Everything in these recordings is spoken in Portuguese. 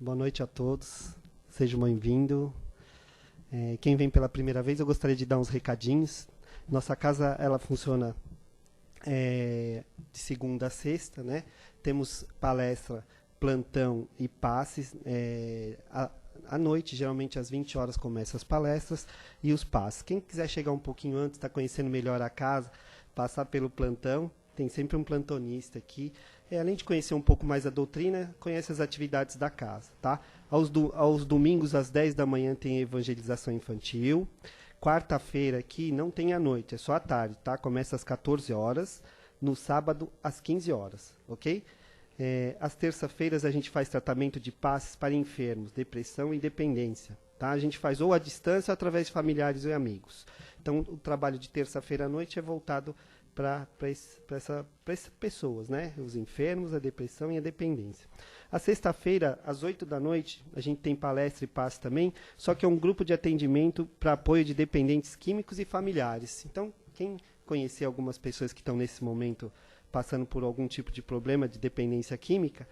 Boa noite a todos. Sejam bem-vindos. Quem vem pela primeira vez, eu gostaria de dar uns recadinhos. Nossa casa, ela funciona de segunda a sexta, né? Temos palestra, plantão e passes. À noite, geralmente às 20 horas, começam as palestras e os passes. Quem quiser chegar um pouquinho antes, está conhecendo melhor a casa, passar pelo plantão, tem sempre um plantonista aqui. Além de conhecer um pouco mais a doutrina, conhece as atividades da casa. Tá? Aos domingos, às 10 da manhã, tem evangelização infantil. Quarta-feira aqui não tem à noite, é só à tarde. Tá? Começa às 14 horas, no sábado, às 15 horas. Ok? Às terças-feiras, a gente faz tratamento de passes para enfermos, depressão e dependência. Tá? A gente faz ou à distância ou através de familiares e amigos. Então, o trabalho de terça-feira à noite é voltado para essas pessoas, né? Os enfermos, a depressão e a dependência. A sexta-feira, às 8 da noite, a gente tem palestra e passe também, só que é um grupo de atendimento para apoio de dependentes químicos e familiares. Então, quem conhecer algumas pessoas que estão nesse momento passando por algum tipo de problema de dependência química,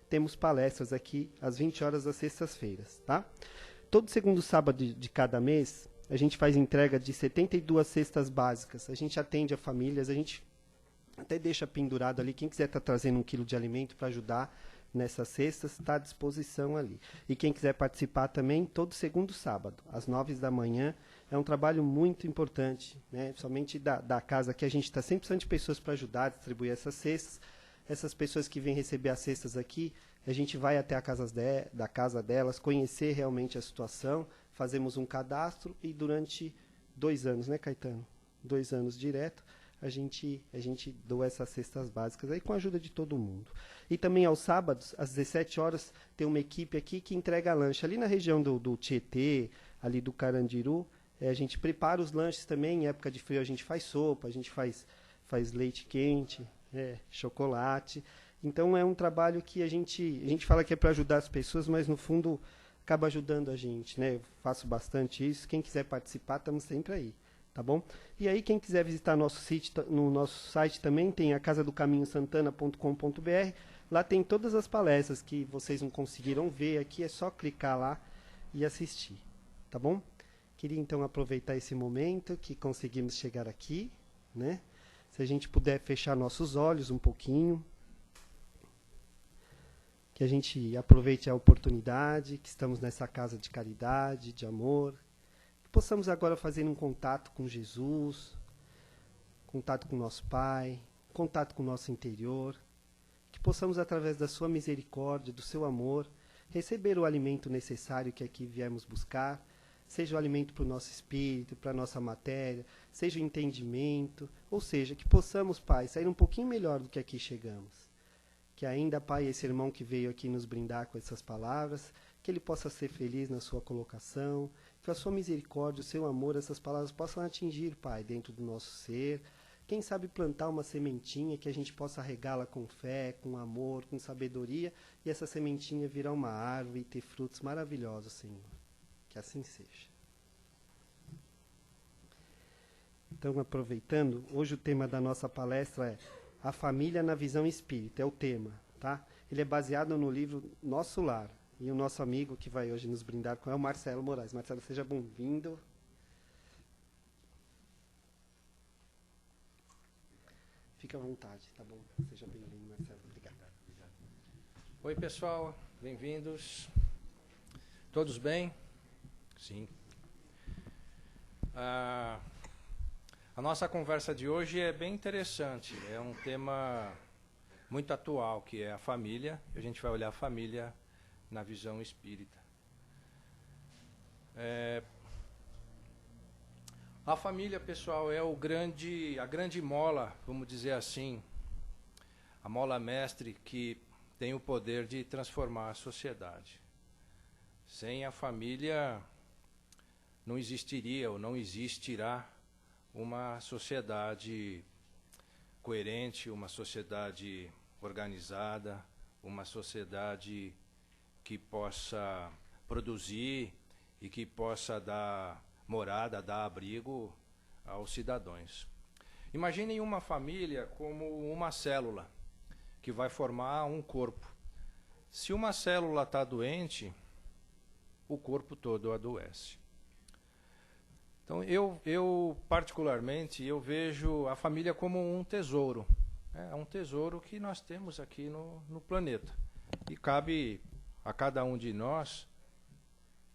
temos palestras aqui às 20 horas das sextas-feiras. Tá? Todo segundo sábado de cada mês, a gente faz entrega de 72 cestas básicas. A gente atende a famílias, a gente até deixa pendurado ali. Quem quiser estar trazendo 1 quilo de alimento para ajudar nessas cestas, está à disposição ali. E quem quiser participar também, todo segundo sábado, às 9 da manhã. É um trabalho muito importante, né? Somente da casa aqui. A gente está sempre precisando de pessoas para ajudar a distribuir essas cestas. Essas pessoas que vêm receber as cestas aqui, a gente vai até a da casa delas, conhecer realmente a situação. Fazemos um cadastro e durante 2 anos, né, Caetano? 2 anos direto, a gente doa essas cestas básicas aí com a ajuda de todo mundo. E também aos sábados, às 17 horas, tem uma equipe aqui que entrega lanche. Ali na região do Tietê, ali do Carandiru, a gente prepara os lanches também. Em época de frio a gente faz sopa, a gente faz leite quente, chocolate. Então é um trabalho que a gente fala que é para ajudar as pessoas, mas no fundo acaba ajudando a gente, né? Eu faço bastante isso. Quem quiser participar, estamos sempre aí, tá bom? E aí, quem quiser visitar no nosso site também, tem a casadocaminhosantana.com.br. Lá tem todas as palestras que vocês não conseguiram ver aqui, é só clicar lá e assistir, tá bom? Queria então aproveitar esse momento que conseguimos chegar aqui, né? Se a gente puder fechar nossos olhos um pouquinho, que a gente aproveite a oportunidade, que estamos nessa casa de caridade, de amor, que possamos agora fazer um contato com Jesus, contato com nosso Pai, contato com o nosso interior, que possamos, através da sua misericórdia, do seu amor, receber o alimento necessário que aqui viemos buscar, seja o alimento para o nosso espírito, para a nossa matéria, seja o entendimento, ou seja, que possamos, Pai, sair um pouquinho melhor do que aqui chegamos. Que ainda, Pai, esse irmão que veio aqui nos brindar com essas palavras, que ele possa ser feliz na sua colocação, que a sua misericórdia, o seu amor, essas palavras possam atingir, Pai, dentro do nosso ser. Quem sabe plantar uma sementinha que a gente possa regá-la com fé, com amor, com sabedoria, e essa sementinha virar uma árvore e ter frutos maravilhosos, Senhor. Que assim seja. Então, aproveitando, hoje o tema da nossa palestra é A Família na Visão Espírita, é o tema, tá? Ele é baseado no livro Nosso Lar. E o nosso amigo que vai hoje nos brindar com é o Marcelo Moraes. Marcelo, seja bem-vindo. Fica à vontade, tá bom? Seja bem-vindo, Marcelo. Obrigado. Oi, pessoal. Bem-vindos. Todos bem? Sim. A nossa conversa de hoje é bem interessante. É um tema muito atual, que é a família. A gente vai olhar a família na visão espírita. A família, pessoal, é a grande mola, vamos dizer assim, a mola mestre que tem o poder de transformar a sociedade. Sem a família não existiria ou não existirá uma sociedade coerente, uma sociedade organizada, uma sociedade que possa produzir e que possa dar morada, dar abrigo aos cidadãos. Imaginem uma família como uma célula que vai formar um corpo. Se uma célula está doente, o corpo todo adoece. Então, eu particularmente, eu vejo a família como um tesouro. É um tesouro que nós temos aqui no planeta. E cabe a cada um de nós,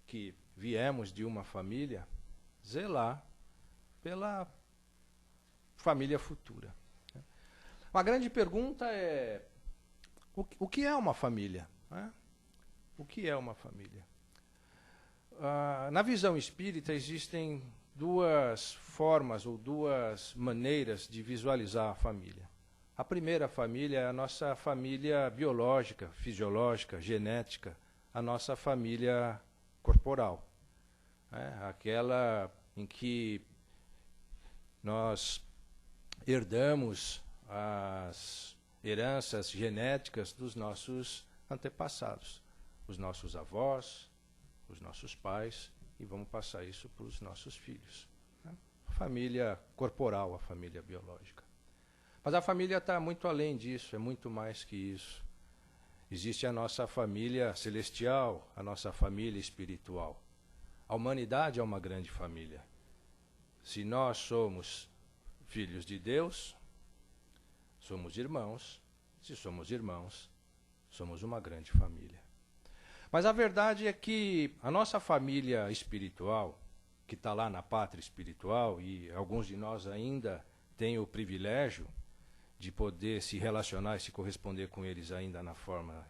que viemos de uma família, zelar pela família futura. Uma grande pergunta é, o que é uma família? O que é uma família? Na visão espírita existem duas formas ou duas maneiras de visualizar a família. A primeira família é a nossa família biológica, fisiológica, genética, a nossa família corporal. Aquela em que nós herdamos as heranças genéticas dos nossos antepassados, os nossos avós, os nossos pais, e vamos passar isso para os nossos filhos. A família corporal, a família biológica. Mas a família está muito além disso, é muito mais que isso. Existe a nossa família celestial, a nossa família espiritual. A humanidade é uma grande família. Se nós somos filhos de Deus, somos irmãos. Se somos irmãos, somos uma grande família. Mas a verdade é que a nossa família espiritual, que está lá na pátria espiritual, e alguns de nós ainda têm o privilégio de poder se relacionar e se corresponder com eles ainda na forma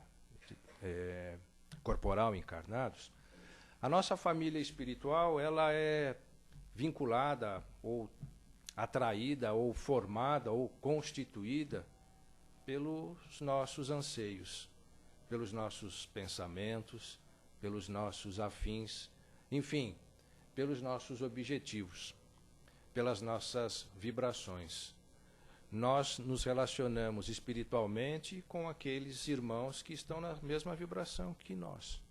corporal, encarnados, a nossa família espiritual ela é vinculada ou atraída ou formada ou constituída pelos nossos anseios, pelos nossos pensamentos, pelos nossos afins, enfim, pelos nossos objetivos, pelas nossas vibrações. Nós nos relacionamos espiritualmente com aqueles irmãos que estão na mesma vibração que nós,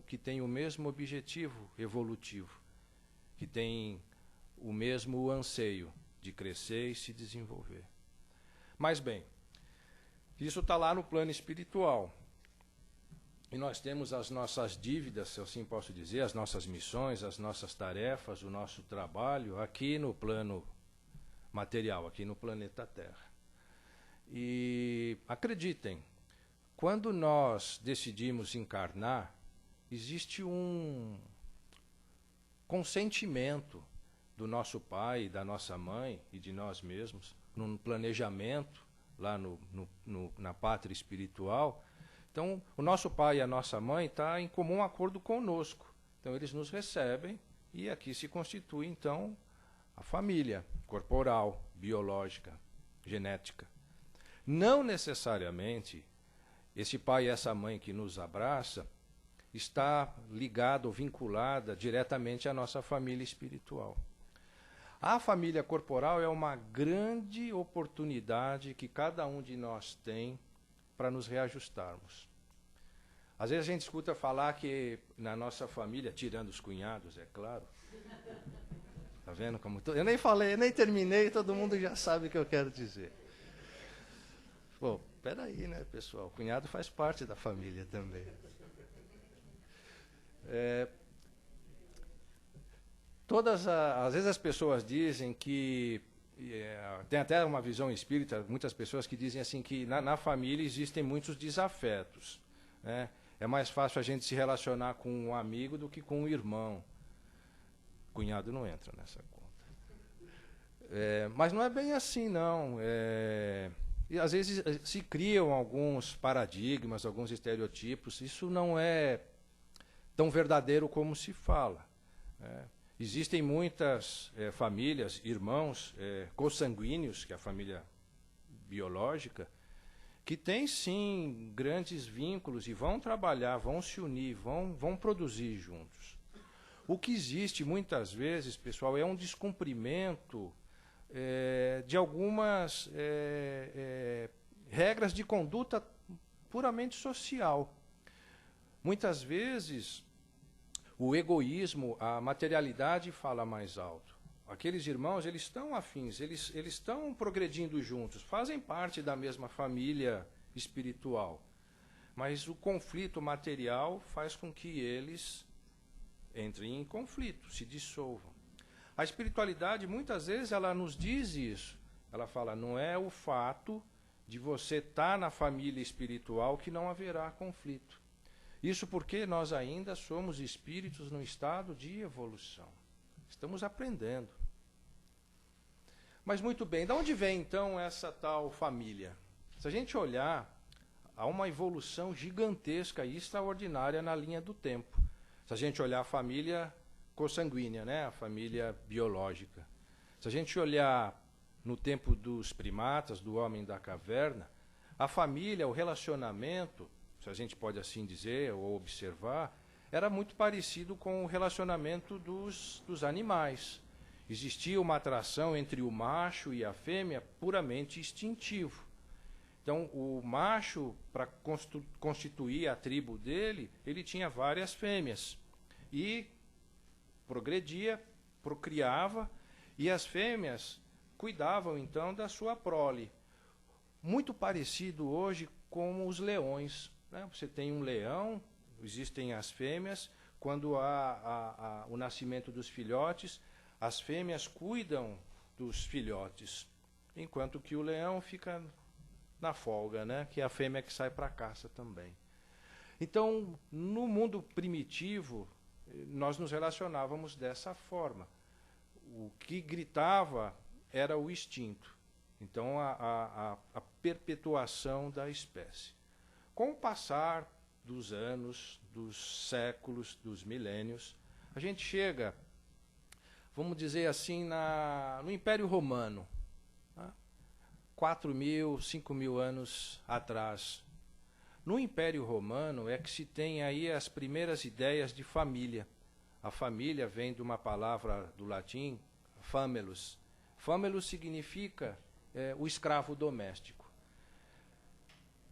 que têm o mesmo objetivo evolutivo, que têm o mesmo anseio de crescer e se desenvolver. Mas bem, isso está lá no plano espiritual. E nós temos as nossas dívidas, se assim posso dizer, as nossas missões, as nossas tarefas, o nosso trabalho aqui no plano material, aqui no planeta Terra. E acreditem, quando nós decidimos encarnar, existe um consentimento do nosso pai, da nossa mãe e de nós mesmos, num planejamento lá na pátria espiritual. Então, o nosso pai e a nossa mãe estão em comum acordo conosco. Então, eles nos recebem e aqui se constitui, então, a família corporal, biológica, genética. Não necessariamente esse pai e essa mãe que nos abraça está ligado ou vinculada diretamente à nossa família espiritual. A família corporal é uma grande oportunidade que cada um de nós tem para nos reajustarmos. Às vezes a gente escuta falar que na nossa família, tirando os cunhados, é claro. Tá vendo como... Eu nem falei, nem terminei, todo mundo já sabe o que eu quero dizer. Pô, peraí, né, pessoal? O cunhado faz parte da família também. Às vezes as pessoas dizem que... tem até uma visão espírita, muitas pessoas que dizem assim que na família existem muitos desafetos. Né? É mais fácil a gente se relacionar com um amigo do que com um irmão. Cunhado não entra nessa conta. Mas não é bem assim, não. E às vezes se criam alguns paradigmas, alguns estereotipos. Isso não é tão verdadeiro como se fala. Existem muitas famílias, irmãos consanguíneos, que é a família biológica, que têm sim grandes vínculos e vão trabalhar, vão se unir, vão produzir juntos. O que existe muitas vezes, pessoal, é um descumprimento de algumas regras de conduta puramente social. Muitas vezes o egoísmo, a materialidade fala mais alto. Aqueles irmãos, eles estão afins, eles estão progredindo juntos, fazem parte da mesma família espiritual. mas o conflito material faz com que eles entrem em conflito, se dissolvam. A espiritualidade, muitas vezes, ela nos diz isso. Ela fala, não é o fato de você estar na família espiritual que não haverá conflito. Isso porque nós ainda somos espíritos no estado de evolução. Estamos aprendendo. Mas muito bem, de onde vem então essa tal família? Se a gente olhar, há uma evolução gigantesca e extraordinária na linha do tempo. Se a gente olhar a família consanguínea, né? A família biológica. Se a gente olhar no tempo dos primatas, do homem da caverna, a família, o relacionamento, se a gente pode assim dizer ou observar, era muito parecido com o relacionamento dos animais. Existia uma atração entre o macho e a fêmea puramente instintivo. Então, o macho, para constituir a tribo dele, ele tinha várias fêmeas. E progredia, procriava, e as fêmeas cuidavam, então, da sua prole. Muito parecido hoje com os leões, né? Você tem um leão, existem as fêmeas, quando há o nascimento dos filhotes, as fêmeas cuidam dos filhotes, enquanto que o leão fica na folga, né? Que é a fêmea que sai para a caça também. Então, no mundo primitivo, nós nos relacionávamos dessa forma. O que gritava era o instinto. Então, a perpetuação da espécie. Com o passar dos anos, dos séculos, dos milênios, a gente chega, vamos dizer assim, no Império Romano, 4.000, 5.000 anos atrás. No Império Romano é que se tem aí as primeiras ideias de família. A família vem de uma palavra do latim, famulus. Famulus significa o escravo doméstico.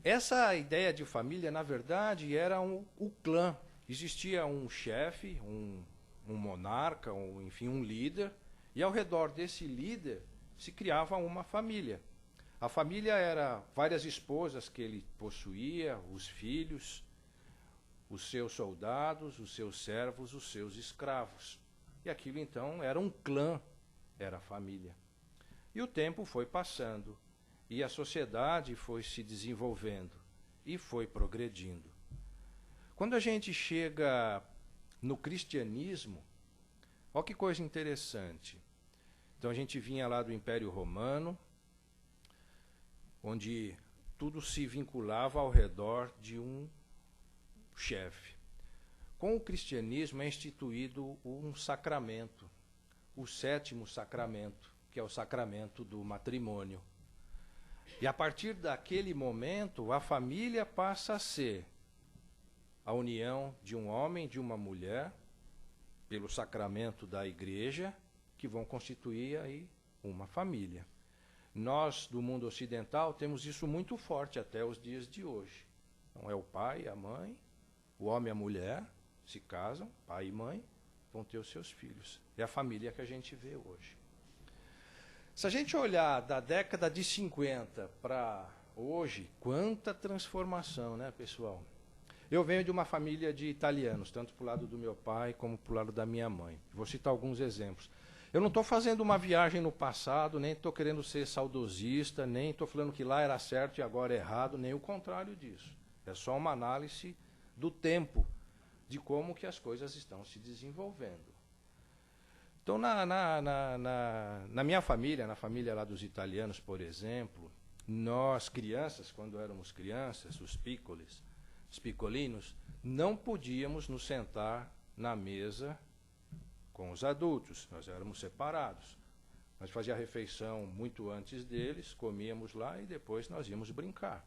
Essa ideia de família, na verdade, era o clã. Existia um chefe, um monarca, enfim, um líder, e ao redor desse líder se criava uma família. A família era várias esposas que ele possuía, os filhos, os seus soldados, os seus servos, os seus escravos. E aquilo então era um clã, era a família. E o tempo foi passando, e a sociedade foi se desenvolvendo, e foi progredindo. Quando a gente chega no cristianismo, olha que coisa interessante. Então a gente vinha lá do Império Romano, onde tudo se vinculava ao redor de um chefe. Com o cristianismo é instituído um sacramento, o 7º sacramento, que é o sacramento do matrimônio. E a partir daquele momento, a família passa a ser a união de um homem e de uma mulher, pelo sacramento da igreja, que vão constituir aí uma família. Nós, do mundo ocidental, temos isso muito forte até os dias de hoje. Então, é o pai, a mãe, o homem e a mulher se casam, pai e mãe, vão ter os seus filhos. É a família que a gente vê hoje. Se a gente olhar da década de 50 para hoje, quanta transformação, né, pessoal? Eu venho de uma família de italianos, tanto para o lado do meu pai como para o lado da minha mãe. Vou citar alguns exemplos. Eu não estou fazendo uma viagem no passado, nem estou querendo ser saudosista, nem estou falando que lá era certo e agora é errado, nem o contrário disso. É só uma análise do tempo, de como que as coisas estão se desenvolvendo. Então, na minha família, na família lá dos italianos, por exemplo, nós crianças, quando éramos crianças, os piccolinos, não podíamos nos sentar na mesa com os adultos, nós éramos separados. Nós fazíamos a refeição muito antes deles, comíamos lá e depois nós íamos brincar.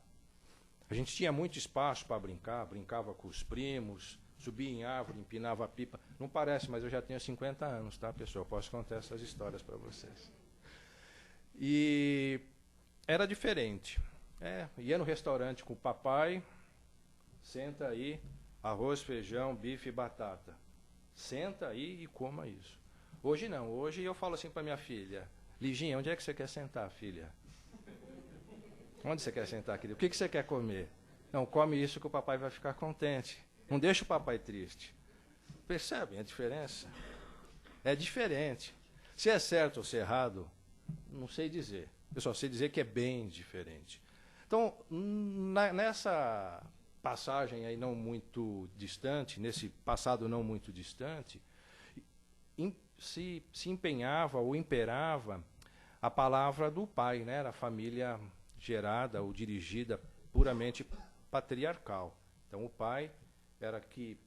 A gente tinha muito espaço para brincar, brincava com os primos, subia em árvore, empinava pipa. Não parece, mas eu já tenho 50 anos, tá, pessoal? Posso contar essas histórias para vocês. E era diferente. Ia no restaurante com o papai, senta aí, arroz, feijão, bife e batata. Senta aí e coma isso. Hoje não, hoje eu falo assim para minha filha, Liginha, onde é que você quer sentar, filha? Onde você quer sentar, querida? O que você quer comer? Não, come isso que o papai vai ficar contente. Não deixa o papai triste. Percebem a diferença? É diferente. Se é certo ou se é errado, não sei dizer. Eu só sei dizer que é bem diferente. Então, nessa passagem aí não muito distante, nesse passado não muito distante, se empenhava ou imperava a palavra do pai, né? Era a família gerada ou dirigida puramente patriarcal. Então, o pai era que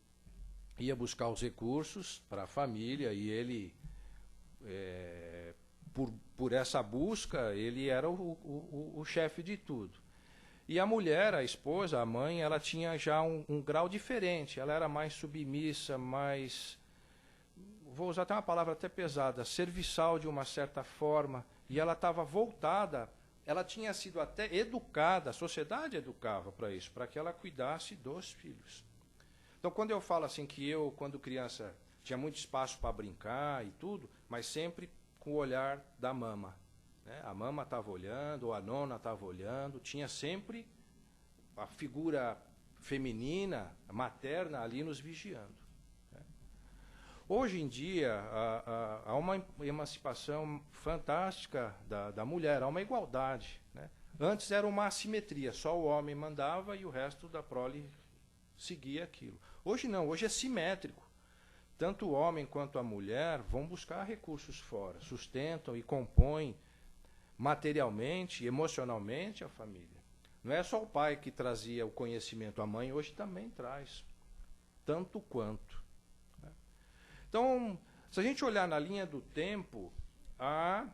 ia buscar os recursos para a família e ele, por essa busca, ele era o chefe de tudo. E a mulher, a esposa, a mãe, ela tinha já um grau diferente. Ela era mais submissa, mais, vou usar até uma palavra até pesada, serviçal de uma certa forma. E ela estava voltada, ela tinha sido até educada, a sociedade educava para isso, para que ela cuidasse dos filhos. Então, quando eu falo assim que eu, quando criança, tinha muito espaço para brincar e tudo, mas sempre com o olhar da mama. Né? A mama estava olhando, ou a nona estava olhando, tinha sempre a figura feminina, materna, ali nos vigiando. Né? Hoje em dia, há uma emancipação fantástica da mulher, há uma igualdade. Né? Antes era uma assimetria, só o homem mandava e o resto da prole seguia aquilo. Hoje não, hoje é simétrico. Tanto o homem quanto a mulher vão buscar recursos fora, sustentam e compõem materialmente e emocionalmente a família. Não é só o pai que trazia o conhecimento, a mãe hoje também traz, tanto quanto. Então, se a gente olhar na linha do tempo, há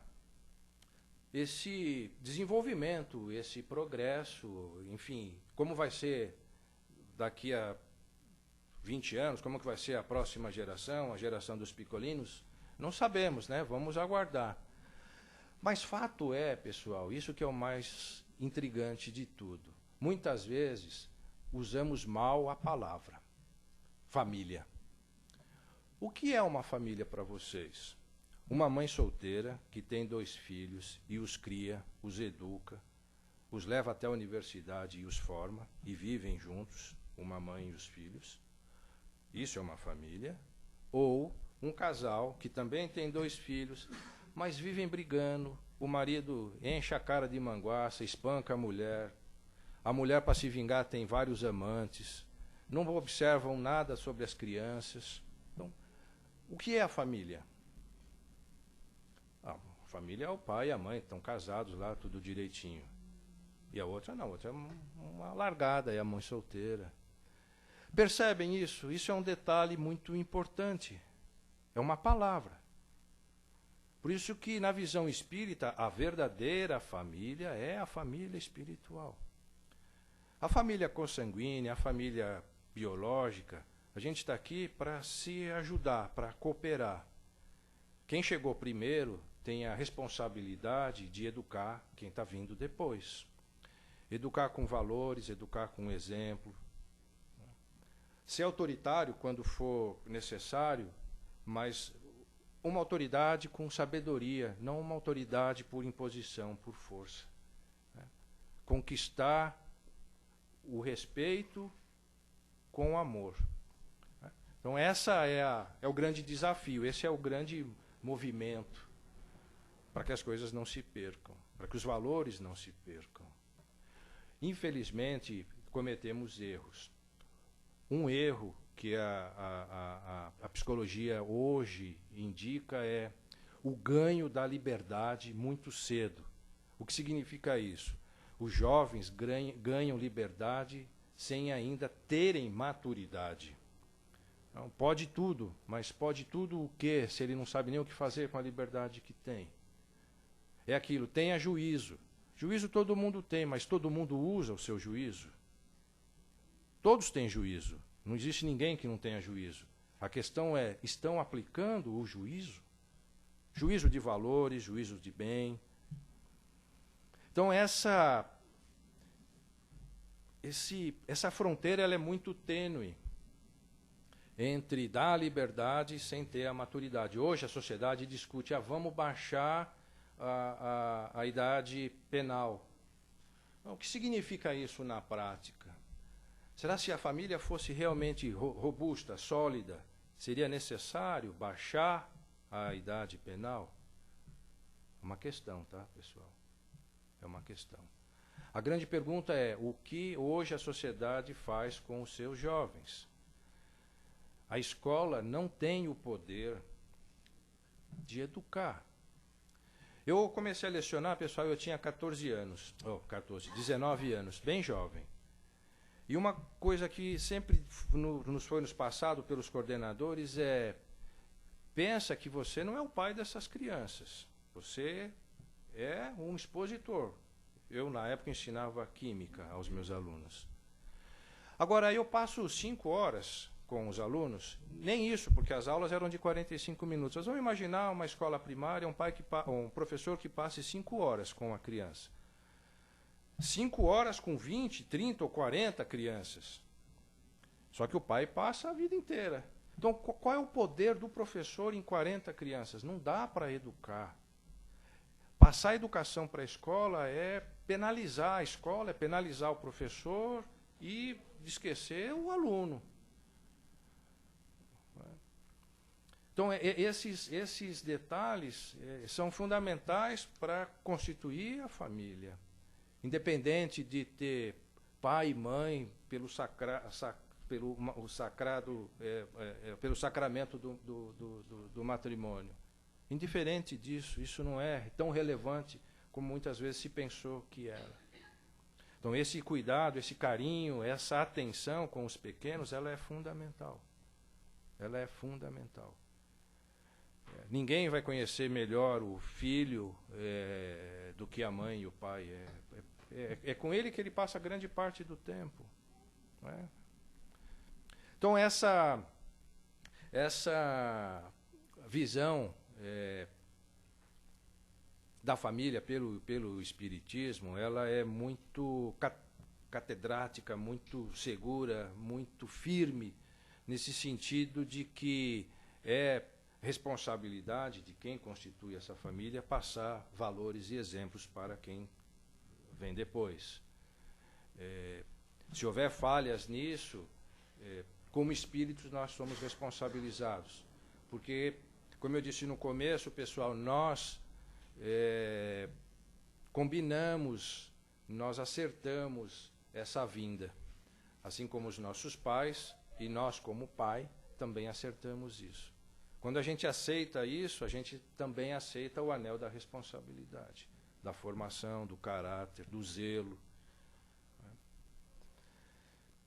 esse desenvolvimento, esse progresso, enfim, como vai ser daqui a 20 anos, como que vai ser a próxima geração, a geração dos picolinos, não sabemos, né? Vamos aguardar. Mas fato é, pessoal, isso que é o mais intrigante de tudo. Muitas vezes usamos mal a palavra família. O que é uma família para vocês? Uma mãe solteira que tem 2 filhos e os cria, os educa, os leva até a universidade e os forma e vivem juntos, uma mãe e os filhos. Isso é uma família. Ou um casal que também tem 2 filhos, mas vivem brigando, o marido enche a cara de manguaça, espanca a mulher para se vingar tem vários amantes, não observam nada sobre as crianças. Então, o que é a família? A família é o pai e a mãe, estão casados lá, tudo direitinho. E a outra não, a outra é uma largada, é a mãe solteira. Percebem isso? Isso é um detalhe muito importante. É uma palavra. Por isso que, na visão espírita, a verdadeira família é a família espiritual. A família consanguínea, a família biológica, a gente está aqui para se ajudar, para cooperar. Quem chegou primeiro tem a responsabilidade de educar quem está vindo depois. Educar com valores, educar com exemplo. Ser autoritário quando for necessário, mas uma autoridade com sabedoria, não uma autoridade por imposição, por força. Conquistar o respeito com o amor. Então, essa é o grande desafio, esse é o grande movimento para que as coisas não se percam, para que os valores não se percam. Infelizmente, cometemos erros. Um erro que a psicologia hoje indica é o ganho da liberdade muito cedo. O que significa isso? Os jovens ganham liberdade sem ainda terem maturidade. Não, pode tudo, mas pode tudo o quê, se ele não sabe nem o que fazer com a liberdade que tem? É aquilo, tenha juízo. Juízo todo mundo tem, mas todo mundo usa o seu juízo? Todos têm juízo. Não existe ninguém que não tenha juízo. A questão é, estão aplicando o juízo? Juízo de valores, juízo de bem. Então, essa fronteira ela é muito tênue entre dar a liberdade sem ter a maturidade. Hoje a sociedade discute, vamos baixar a idade penal. O que significa isso na prática? Será se a família fosse realmente robusta, sólida, seria necessário baixar a idade penal? É uma questão, tá, pessoal? É uma questão. A grande pergunta é, o que hoje a sociedade faz com os seus jovens? A escola não tem o poder de educar. Eu comecei a lecionar, pessoal, eu tinha 19 anos, bem jovem. E uma coisa que sempre nos foi nos passado pelos coordenadores é: pensa que você não é o pai dessas crianças, você é um expositor. Eu, na época, ensinava química aos meus alunos. Agora, eu passo 5 horas com os alunos, nem isso, porque as aulas eram de 45 minutos. Vocês vão imaginar uma escola primária, um professor que passe 5 horas com a criança. 5 horas com 20, 30 ou 40 crianças. Só que o pai passa a vida inteira. Então, qual é o poder do professor em 40 crianças? Não dá para educar. Passar a educação para a escola é penalizar a escola, é penalizar o professor e esquecer o aluno. Então, esses detalhes são fundamentais para constituir a família. Independente de ter pai e mãe pelo sacramento do matrimônio. Indiferente disso, isso não é tão relevante como muitas vezes se pensou que era. Então, esse cuidado, esse carinho, essa atenção com os pequenos, ela é fundamental. Ela é fundamental. Ninguém vai conhecer melhor o filho do que a mãe e o pai. É com ele que ele passa grande parte do tempo. Não é? Então, essa visão da família pelo Espiritismo, ela é muito catedrática, muito segura, muito firme, nesse sentido de que é responsabilidade de quem constitui essa família passar valores e exemplos para quem vem depois. Se houver falhas nisso, como espíritos nós somos responsabilizados. Porque, como eu disse no começo, pessoal, nós combinamos, nós acertamos essa vinda. Assim como os nossos pais, e nós como pai, também acertamos isso. Quando a gente aceita isso, a gente também aceita o anel da responsabilidade, da formação, do caráter, do zelo.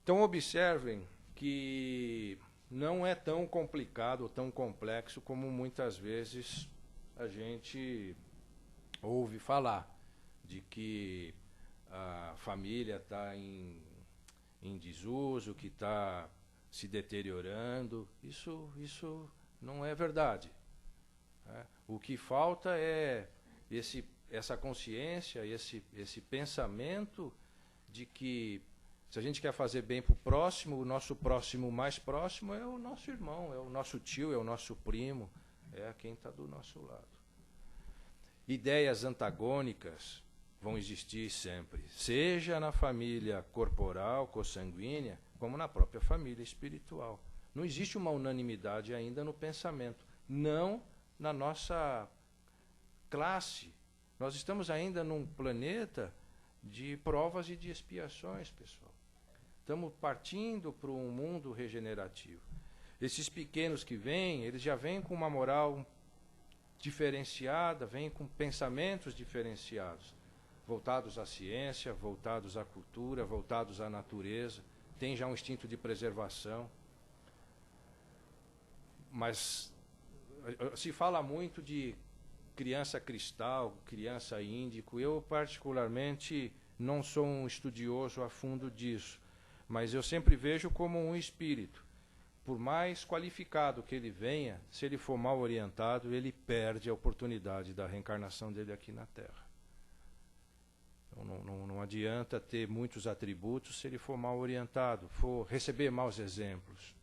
Então, observem que não é tão complicado ou tão complexo como muitas vezes a gente ouve falar, de que a família está em desuso, que está se deteriorando. Isso não é verdade. O que falta é essa consciência, esse pensamento de que, se a gente quer fazer bem para o próximo, o nosso próximo mais próximo é o nosso irmão, é o nosso tio, é o nosso primo, é quem está do nosso lado. Ideias antagônicas vão existir sempre, seja na família corporal, consanguínea, como na própria família espiritual. Não existe uma unanimidade ainda no pensamento, não na nossa classe. Nós estamos ainda num planeta de provas e de expiações, pessoal. Estamos partindo para um mundo regenerativo. Esses pequenos que vêm, eles já vêm com uma moral diferenciada, vêm com pensamentos diferenciados, voltados à ciência, voltados à cultura, voltados à natureza, tem já um instinto de preservação. Mas se fala muito de criança cristal, criança índico. Eu, particularmente, não sou um estudioso a fundo disso, mas eu sempre vejo como um espírito. Por mais qualificado que ele venha, se ele for mal orientado, ele perde a oportunidade da reencarnação dele aqui na Terra. Então, não adianta ter muitos atributos se ele for mal orientado, for receber maus exemplos.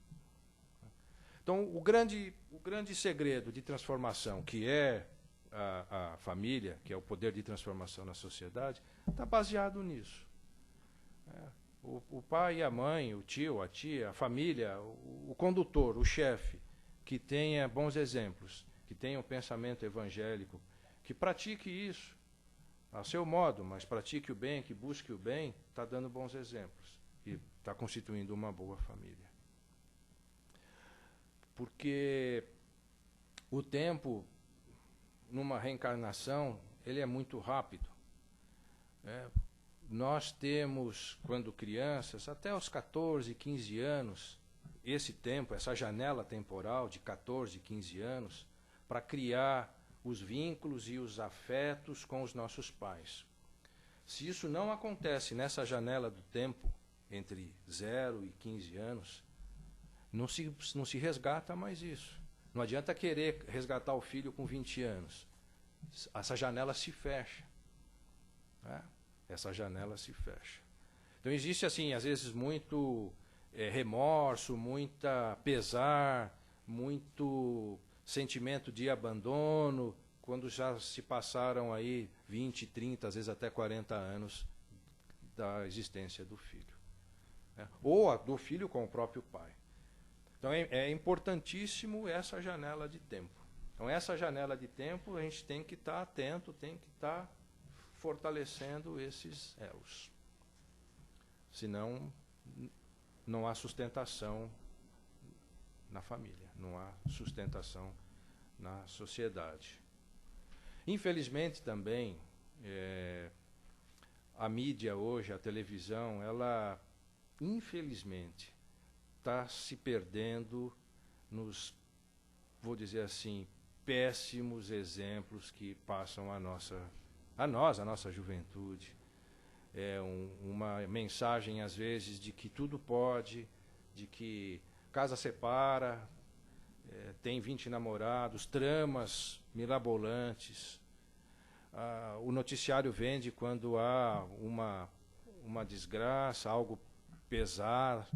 Então, o grande segredo de transformação, que é a família, que é o poder de transformação na sociedade, está baseado nisso. O pai e a mãe, o tio, a tia, a família, o condutor, o chefe, que tenha bons exemplos, que tenha um pensamento evangélico, que pratique isso a seu modo, mas pratique o bem, que busque o bem, está dando bons exemplos e está constituindo uma boa família. Porque o tempo, numa reencarnação, ele é muito rápido. Nós temos, quando crianças, até os 14, 15 anos, esse tempo, essa janela temporal de 14, 15 anos, para criar os vínculos e os afetos com os nossos pais. Se isso não acontece nessa janela do tempo, entre 0 e 15 anos, não se resgata mais isso. Não adianta querer resgatar o filho com 20 anos. Essa janela se fecha. Né? Essa janela se fecha. Então existe, assim, às vezes, muito remorso, muita pesar, muito sentimento de abandono, quando já se passaram aí 20, 30, às vezes até 40 anos da existência do filho. Né? Ou do filho com o próprio pai. Então é importantíssimo essa janela de tempo. Então essa janela de tempo a gente tem que estar atento, tem que estar fortalecendo esses elos. Senão não há sustentação na família, não há sustentação na sociedade. Infelizmente também, a mídia hoje, a televisão, ela, infelizmente, está se perdendo nos, vou dizer assim, péssimos exemplos que passam a nossa juventude. Uma mensagem, às vezes, de que tudo pode, de que casa separa, tem 20 namorados, tramas mirabolantes. O noticiário vende quando há uma desgraça, algo pesar.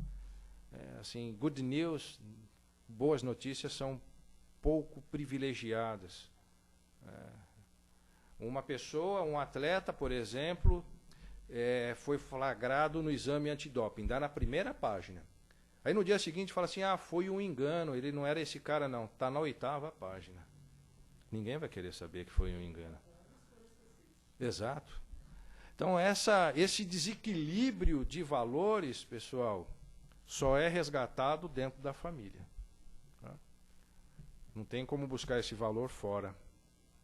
Assim, good news, boas notícias são pouco privilegiadas. Uma pessoa, um atleta, por exemplo, foi flagrado no exame antidoping, dá na primeira página. Aí no dia seguinte fala assim, foi um engano, ele não era esse cara não, está na 8ª página. Ninguém vai querer saber que foi um engano. Exato. Então esse desequilíbrio de valores, pessoal, só é resgatado dentro da família. Tá? Não tem como buscar esse valor fora.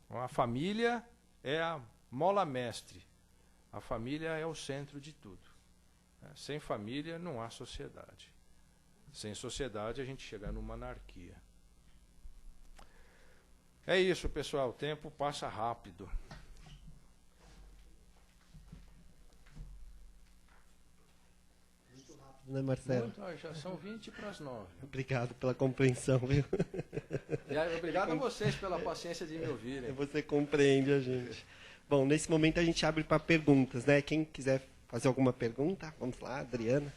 Então, a família é a mola mestre. A família é o centro de tudo. Sem família não há sociedade. Sem sociedade a gente chega numa anarquia. É isso, pessoal. O tempo passa rápido. Né, Marcelo? Já são 20:09. Obrigado pela compreensão, viu? E obrigado a vocês pela paciência de me ouvirem. Você compreende a gente. Bom, nesse momento a gente abre para perguntas, né? Quem quiser fazer alguma pergunta, vamos lá, Adriana.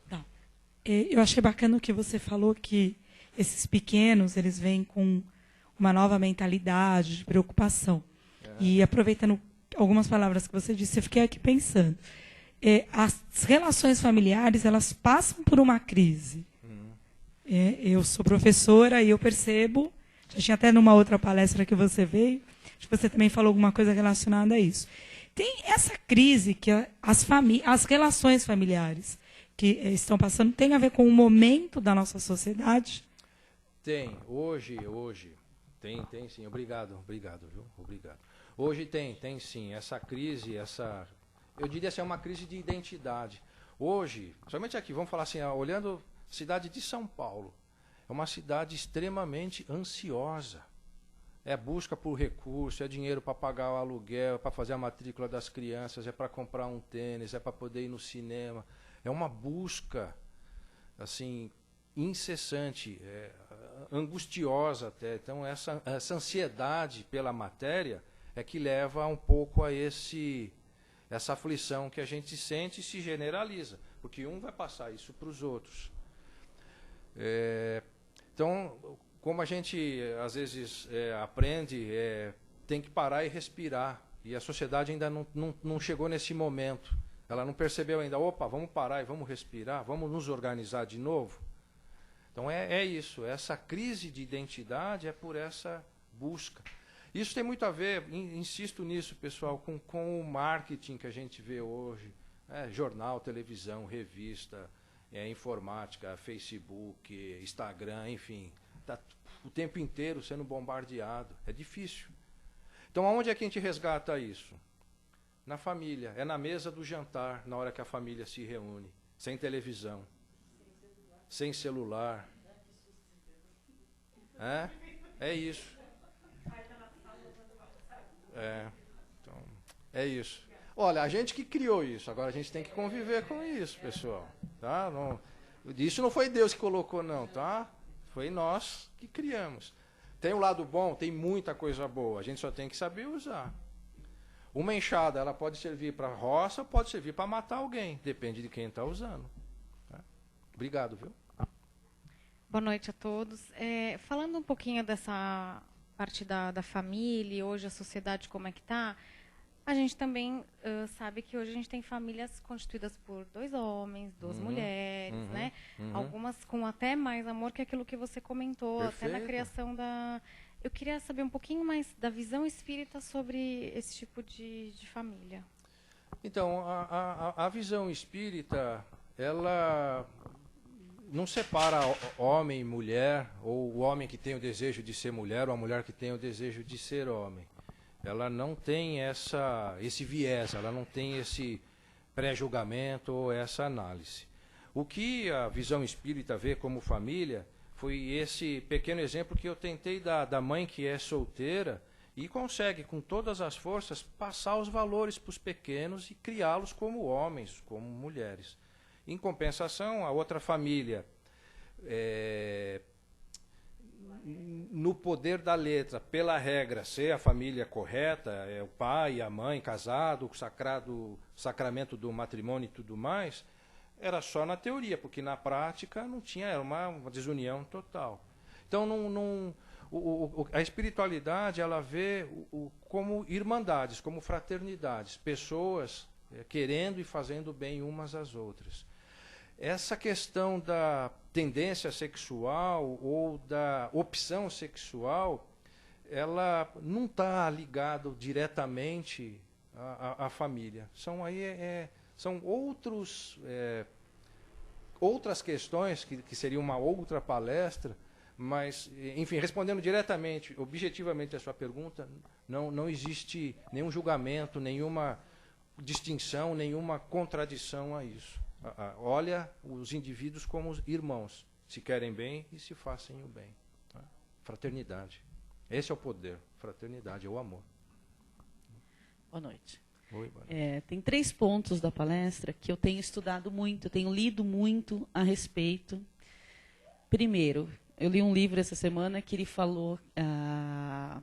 Tá. Eu achei bacana o que você falou, que esses pequenos, eles vêm com uma nova mentalidade de preocupação. E aproveitando algumas palavras que você disse, eu fiquei aqui pensando. As relações familiares, elas passam por uma crise. Eu sou professora e eu percebo, já tinha até numa outra palestra que você veio, acho que você também falou alguma coisa relacionada a isso. Tem essa crise que as relações familiares que estão passando, tem a ver com o momento da nossa sociedade? Tem, hoje, tem sim, obrigado, viu? Obrigado. Hoje tem sim, essa crise, eu diria assim, é uma crise de identidade. Hoje, somente aqui, vamos falar assim, olhando a cidade de São Paulo, é uma cidade extremamente ansiosa. É busca por recurso, é dinheiro para pagar o aluguel, para fazer a matrícula das crianças, é para comprar um tênis, é para poder ir no cinema. É uma busca, assim, incessante, angustiosa até. Então, essa ansiedade pela matéria é que leva um pouco a essa aflição que a gente sente e se generaliza, porque um vai passar isso para os outros. Então, como a gente às vezes aprende, tem que parar e respirar E a sociedade ainda não chegou nesse momento. Ela não percebeu ainda, opa, vamos parar e vamos respirar, vamos nos organizar de novo. Então é isso, essa crise de identidade é por essa busca. Isso tem muito a ver, insisto nisso, pessoal, com o marketing que a gente vê hoje. Jornal, televisão, revista, informática, Facebook, Instagram, enfim. Está o tempo inteiro sendo bombardeado. É difícil. Então, aonde é que a gente resgata isso? Na família. É na mesa do jantar, na hora que a família se reúne. Sem televisão. Sem celular. É isso. Então, é isso. Olha, a gente que criou isso, agora a gente tem que conviver com isso, pessoal. Tá? Isso não foi Deus que colocou, não, tá? Foi nós que criamos. Tem um lado bom, tem muita coisa boa, a gente só tem que saber usar. Uma enxada, ela pode servir para roça, pode servir para matar alguém, depende de quem está usando. Tá? Obrigado, viu? Boa noite a todos. Falando um pouquinho dessa parte da família, hoje a sociedade como é que está, a gente também sabe que hoje a gente tem famílias constituídas por 2 homens, 2 mulheres, né? Algumas com até mais amor que aquilo que você comentou, Perfeito. até na criação da... Eu queria saber um pouquinho mais da visão espírita sobre esse tipo de família. Então, a visão espírita, ela não separa homem e mulher, ou o homem que tem o desejo de ser mulher, ou a mulher que tem o desejo de ser homem. Ela não tem esse viés, ela não tem esse pré-julgamento ou essa análise. O que a visão espírita vê como família foi esse pequeno exemplo que eu tentei dar da mãe que é solteira e consegue, com todas as forças, passar os valores para os pequenos e criá-los como homens, como mulheres. Em compensação, a outra família, no poder da letra, pela regra, ser a família correta, o pai e a mãe casado, o sacramento do matrimônio e tudo mais, era só na teoria, porque na prática não tinha, era uma desunião total. Então, a espiritualidade, ela vê como irmandades, como fraternidades, pessoas querendo e fazendo bem umas às outras. Essa questão da tendência sexual ou da opção sexual, ela não está ligada diretamente à família. São outras questões que seria uma outra palestra, mas, enfim, respondendo diretamente, objetivamente a sua pergunta, não existe nenhum julgamento, nenhuma distinção, nenhuma contradição a isso. Olha os indivíduos como irmãos, se querem bem e se façam o bem. Tá? Fraternidade. Esse é o poder. Fraternidade é o amor. Boa noite. Oi, tem 3 pontos da palestra que eu tenho estudado muito, eu tenho lido muito a respeito. Primeiro, eu li um livro essa semana que ele falou, a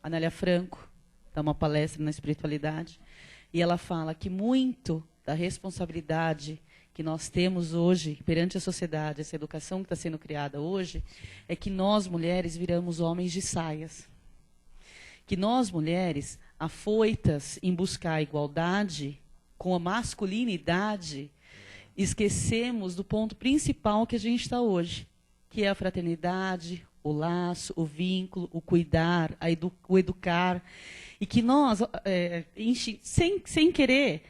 Anália Franco, dá uma palestra na espiritualidade, e ela fala que muito da responsabilidade que nós temos hoje perante a sociedade, essa educação que está sendo criada hoje, é que nós, mulheres, viramos homens de saias. Que nós, mulheres, afoitas em buscar a igualdade com a masculinidade, esquecemos do ponto principal que a gente está hoje, que é a fraternidade, o laço, o vínculo, o cuidar, o educar. E que nós, sem querer,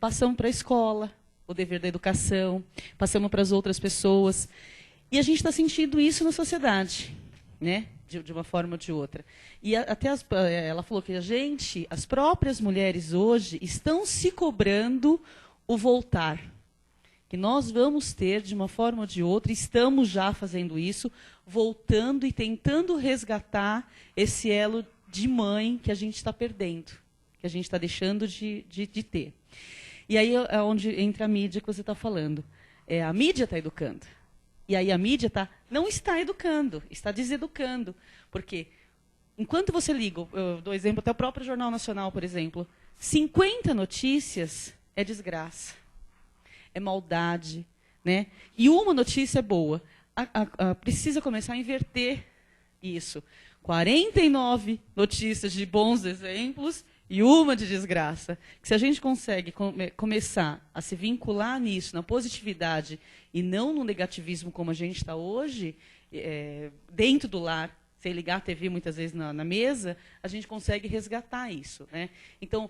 passamos para a escola, o dever da educação, passamos para as outras pessoas. E a gente está sentindo isso na sociedade, né? De uma forma ou de outra. E até ela falou que as próprias mulheres hoje estão se cobrando o voltar. Que nós vamos ter, de uma forma ou de outra, estamos já fazendo isso, voltando e tentando resgatar esse elo de mãe que a gente está perdendo, que a gente está deixando de ter. E aí é onde entra a mídia que você está falando. A mídia está educando. E aí a mídia não está educando, está deseducando. Porque enquanto você liga, eu dou exemplo até o próprio Jornal Nacional, por exemplo, 50 notícias é desgraça, é maldade, né? E uma notícia é boa. Precisa começar a inverter isso. 49 notícias de bons exemplos e uma de desgraça. Que se a gente consegue começar a se vincular nisso, na positividade, e não no negativismo como a gente está hoje, dentro do lar, sem ligar a TV muitas vezes na mesa, a gente consegue resgatar isso, né? Então,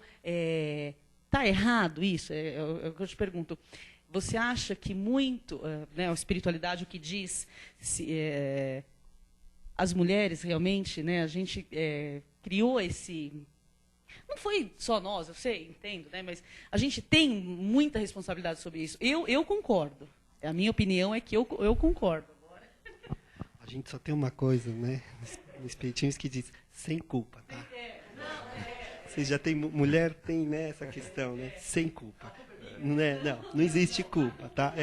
está errado isso? Eu te pergunto. Você acha que muito, né, a espiritualidade, o que diz, as mulheres realmente, né, a gente criou esse... Não foi só nós, eu sei, entendo, né, mas a gente tem muita responsabilidade sobre isso. Eu concordo. A minha opinião é que eu concordo. A gente só tem uma coisa, né, nos espiritismos que diz, sem culpa, tá? Vocês já têm, mulher tem, né, essa questão, né, sem culpa. Não existe culpa, tá?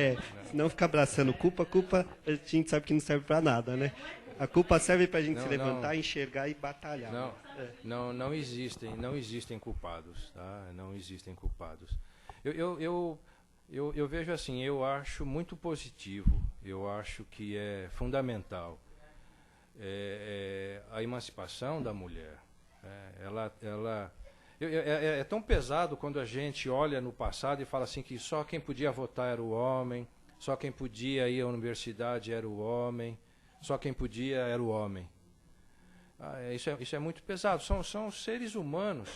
Não ficar abraçando culpa a gente sabe que não serve para nada, né? A culpa serve para a gente se levantar, enxergar e batalhar. Não existem culpados, tá? Não existem culpados. Eu vejo assim, eu acho muito positivo, eu acho que é fundamental a emancipação da mulher. É tão pesado quando a gente olha no passado e fala assim que só quem podia votar era o homem, só quem podia ir à universidade era o homem, só quem podia era o homem. Isso é muito pesado. São seres humanos,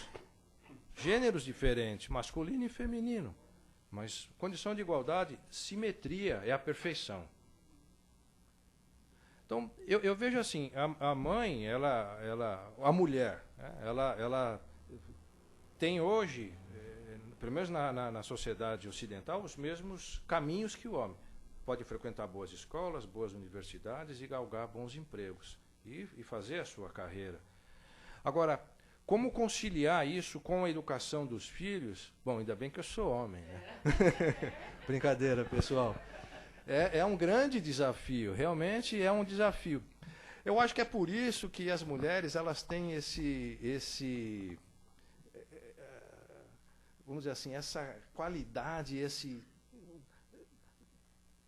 gêneros diferentes, masculino e feminino, mas condição de igualdade, simetria é a perfeição. Então, eu vejo assim, a mãe, a mulher, ela tem hoje, pelo menos na sociedade ocidental, os mesmos caminhos que o homem. Pode frequentar boas escolas, boas universidades e galgar bons empregos e fazer a sua carreira. Agora, como conciliar isso com a educação dos filhos? Bom, ainda bem que eu sou homem, né? Brincadeira, pessoal. É um grande desafio, realmente é um desafio. Eu acho que é por isso que as mulheres elas têm vamos dizer assim, essa qualidade,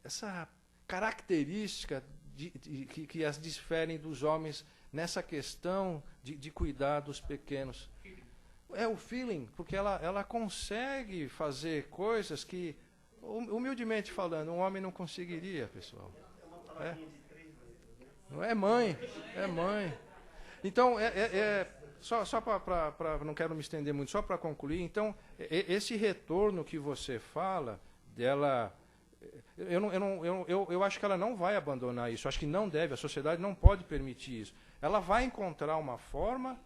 essa característica que as diferem dos homens nessa questão de cuidar dos pequenos. É o feeling, porque ela consegue fazer coisas que, humildemente falando, um homem não conseguiria, pessoal. Não é mãe, é mãe. Então, só para não quero me estender muito, só para concluir, então, esse retorno que você fala, dela, eu acho que ela não vai abandonar isso, acho que não deve, a sociedade não pode permitir isso. Ela vai encontrar uma forma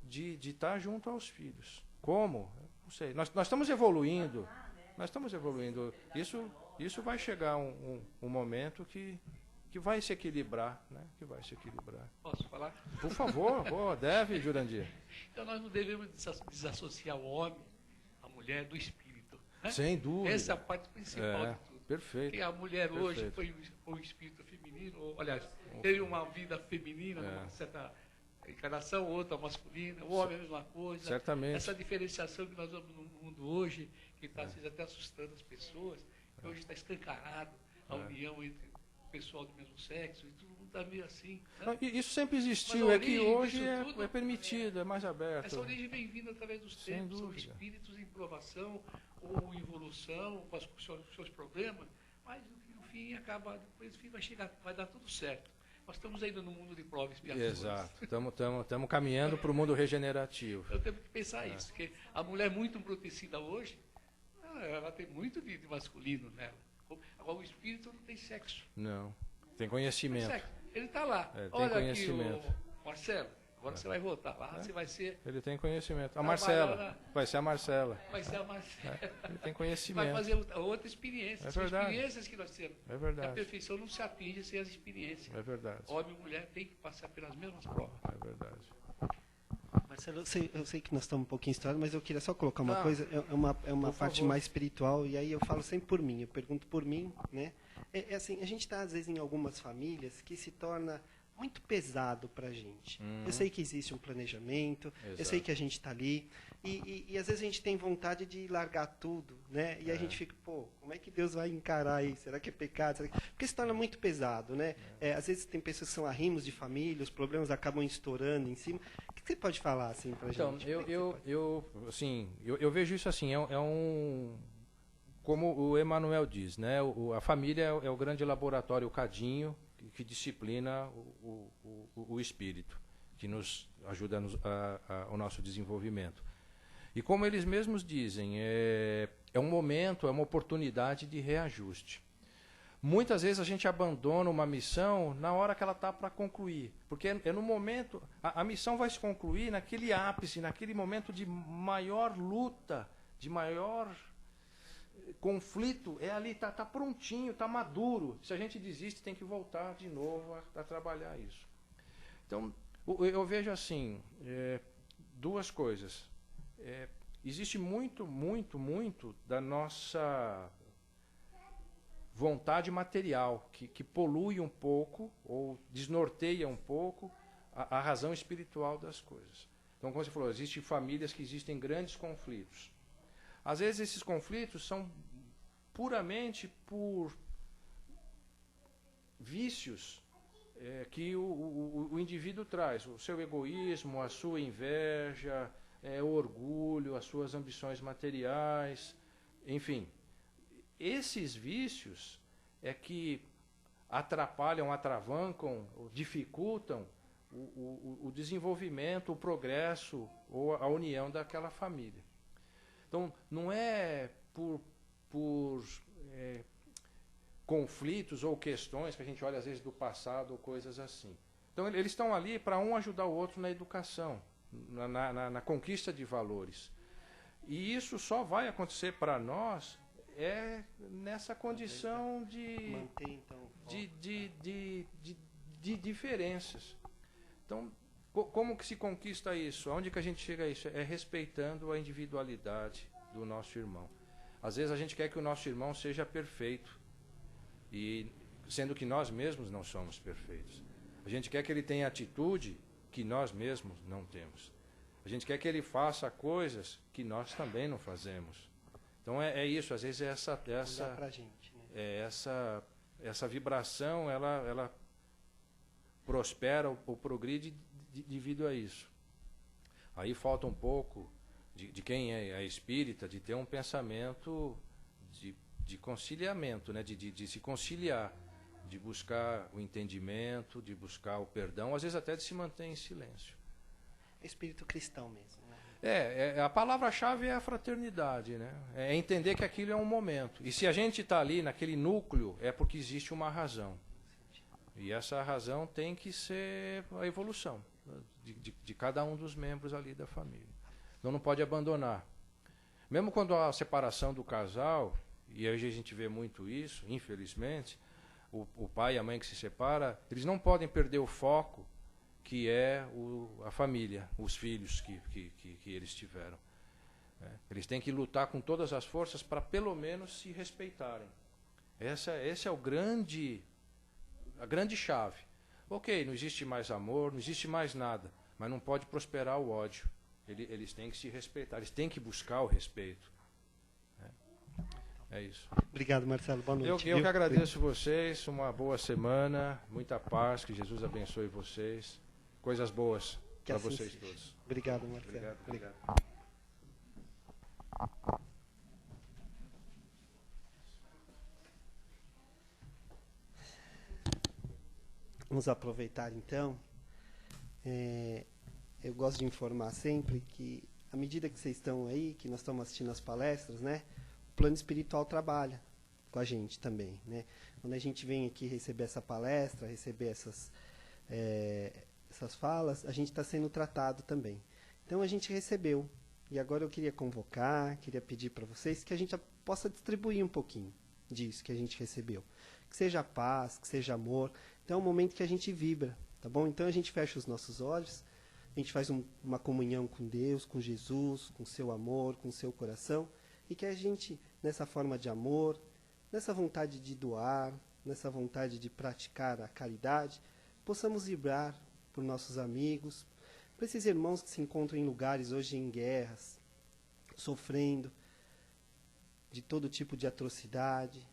de estar junto aos filhos. Como? Não sei. Nós estamos evoluindo. Isso vai chegar um momento que vai se equilibrar, né? Que vai se equilibrar. Posso falar? Por favor, deve, Jurandir. Então nós não devemos desassociar o homem, a mulher, do espírito. Né? Sem dúvida. Essa é a parte principal de tudo. Perfeito. Porque a mulher hoje foi um espírito feminino, ou, aliás, teve uma vida feminina, numa certa encarnação, outra masculina, o homem é a mesma coisa. Certamente. Essa diferenciação que nós vemos no mundo hoje, que está até assustando as pessoas, que hoje está escancarado a união entre o pessoal do mesmo sexo, e todo mundo está meio assim. Né? Isso sempre existiu, é que hoje é permitido, é mais aberto. Essa origem vem vindo através dos tempos, são espíritos em provação ou evolução, com os seus problemas, mas no fim acaba, depois no fim vai chegar, vai dar tudo certo. Nós estamos ainda no mundo de prova expiatória. Exato, estamos caminhando para o mundo regenerativo. Eu tenho que pensar isso, porque a mulher muito embrutecida hoje, ela tem muito de masculino nela. Agora o espírito não tem sexo. Não, tem conhecimento. Ele está lá. Tem olha conhecimento. Aqui, Marcelo, agora você vai voltar lá, você vai ser... Ele tem conhecimento. A Marcela, vai ser a Marcela. Vai ser a Marcela. Ele tem conhecimento. Vai fazer outra experiência. É São verdade. experiências que nós temos. É verdade. A perfeição não se atinge sem as experiências. É verdade. Homem e mulher têm que passar pelas mesmas provas. É verdade. Marcelo, eu sei que nós estamos um pouquinho estourados, mas eu queria só colocar uma coisa, é uma parte mais espiritual, e aí eu falo sempre por mim, eu pergunto por mim, né? Assim, a gente está, às vezes, em algumas famílias que se torna muito pesado para a gente. Eu sei que existe um planejamento, eu sei que a gente está ali, e às vezes a gente tem vontade de largar tudo, né? E a gente fica, pô, como é que Deus vai encarar isso? Será que é pecado? Porque se torna muito pesado, né? Às vezes tem pessoas que são arrimos de família, os problemas acabam estourando em cima. O que você pode falar assim para a gente? Eu vejo isso assim, como o Emmanuel diz, né? A família é o grande laboratório, o cadinho que disciplina o espírito, que nos ajuda ao nosso desenvolvimento. E como eles mesmos dizem, é um momento, é uma oportunidade de reajuste. Muitas vezes a gente abandona uma missão na hora que ela está para concluir, porque é no momento, a missão vai se concluir naquele ápice, naquele momento de maior luta, de maior conflito, é ali, está prontinho, está maduro. Se a gente desiste, tem que voltar de novo a trabalhar isso. Então, eu vejo assim, duas coisas. Existe muito da nossa vontade material que polui um pouco ou desnorteia um pouco a razão espiritual das coisas. Então, como você falou, existem famílias que existem grandes conflitos. Às vezes esses conflitos são puramente por vícios que o indivíduo traz, o seu egoísmo, a sua inveja, o orgulho, as suas ambições materiais, enfim. Esses vícios é que atrapalham, atravancam, dificultam o desenvolvimento, o progresso ou a união daquela família. Então, não é por conflitos ou questões que a gente olha às vezes do passado ou coisas assim. Então, eles estão ali para um ajudar o outro na educação, na conquista de valores. E isso só vai acontecer para nós nessa condição de diferenças. Então, como que se conquista isso? Aonde que a gente chega a isso? É respeitando a individualidade do nosso irmão. Às vezes a gente quer que o nosso irmão seja perfeito, e sendo que nós mesmos não somos perfeitos. A gente quer que ele tenha atitude que nós mesmos não temos. A gente quer que ele faça coisas que nós também não fazemos. Então é isso, às vezes essa vibração ela prospera ou progride devido a isso. Aí falta um pouco de quem é espírita, de ter um pensamento de conciliamento, né? de se conciliar, de buscar o entendimento, de buscar o perdão, às vezes até de se manter em silêncio. Espírito cristão mesmo. Né? A palavra-chave é a fraternidade, né? É entender que aquilo é um momento. E se a gente está ali naquele núcleo, é porque existe uma razão. E essa razão tem que ser a evolução de cada um dos membros ali da família. Então não pode abandonar. Mesmo quando há a separação do casal, e hoje a gente vê muito isso, infelizmente, o pai e a mãe que se separam, eles não podem perder o foco que é a família, os filhos que eles tiveram. Eles têm que lutar com todas as forças para pelo menos se respeitarem. Esse é a grande chave. Ok, não existe mais amor, não existe mais nada, mas não pode prosperar o ódio. Eles têm que se respeitar, eles têm que buscar o respeito. É isso. Obrigado, Marcelo. Boa noite. Eu que agradeço vocês, uma boa semana, muita paz, que Jesus abençoe vocês. Coisas boas para assim vocês seja. todos. Obrigado, Marcelo. Obrigado. Vamos aproveitar então. Eu gosto de informar sempre que, à medida que vocês estão aí, que nós estamos assistindo as palestras, né, o plano espiritual trabalha com a gente também. Né? Quando a gente vem aqui receber essa palestra, receber essas falas, a gente está sendo tratado também. Então a gente recebeu. E agora eu queria queria pedir para vocês que a gente possa distribuir um pouquinho disso que a gente recebeu. Que seja paz, que seja amor. Então é um momento que a gente vibra, tá bom? Então a gente fecha os nossos olhos, a gente faz uma comunhão com Deus, com Jesus, com o seu amor, com o seu coração, e que a gente, nessa forma de amor, nessa vontade de doar, nessa vontade de praticar a caridade, possamos vibrar por nossos amigos, por esses irmãos que se encontram em lugares hoje em guerras, sofrendo de todo tipo de atrocidade.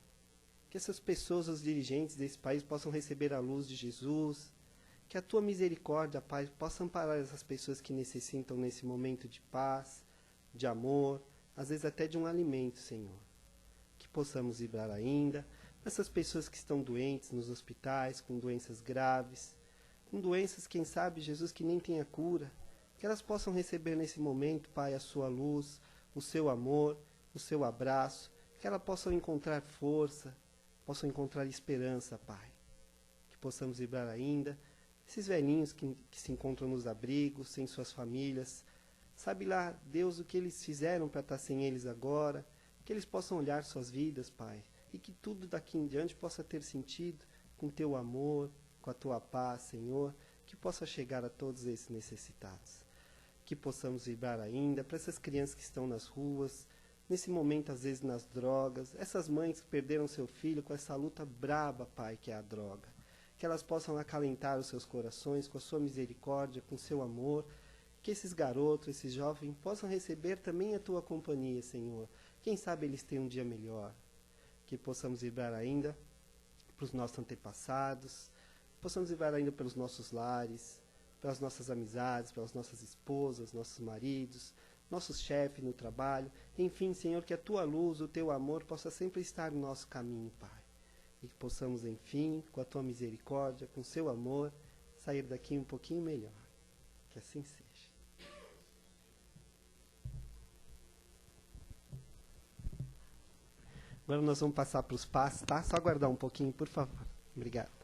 Que essas pessoas, os dirigentes desse país, possam receber a luz de Jesus. Que a tua misericórdia, Pai, possa amparar essas pessoas que necessitam nesse momento de paz, de amor, às vezes até de um alimento, Senhor. Que possamos vibrar ainda essas pessoas que estão doentes nos hospitais, com doenças graves, com doenças, quem sabe, Jesus, que nem tem a cura. Que elas possam receber nesse momento, Pai, a sua luz, o seu amor, o seu abraço. Que elas possam encontrar força, possam encontrar esperança, Pai. Que possamos vibrar ainda esses velhinhos que se encontram nos abrigos, sem suas famílias. Sabe lá, Deus, o que eles fizeram para estar sem eles agora. Que eles possam olhar suas vidas, Pai. E que tudo daqui em diante possa ter sentido com teu amor, com a tua paz, Senhor. Que possa chegar a todos esses necessitados. Que possamos vibrar ainda para essas crianças que estão nas ruas, nesse momento, às vezes, nas drogas. Essas mães que perderam seu filho com essa luta braba, Pai, que é a droga. Que elas possam acalentar os seus corações com a sua misericórdia, com o seu amor. Que esses garotos, esses jovens, possam receber também a tua companhia, Senhor. Quem sabe eles tenham um dia melhor. Que possamos vibrar ainda para os nossos antepassados, possamos vibrar ainda pelos nossos lares, pelas nossas amizades, pelas nossas esposas, nossos maridos, nossos chefes no trabalho. Enfim, Senhor, que a tua luz, o teu amor possa sempre estar no nosso caminho, Pai. E que possamos, enfim, com a tua misericórdia, com o seu amor, sair daqui um pouquinho melhor. Que assim seja. Agora nós vamos passar para os passos, tá? Só aguardar um pouquinho, por favor. Obrigado.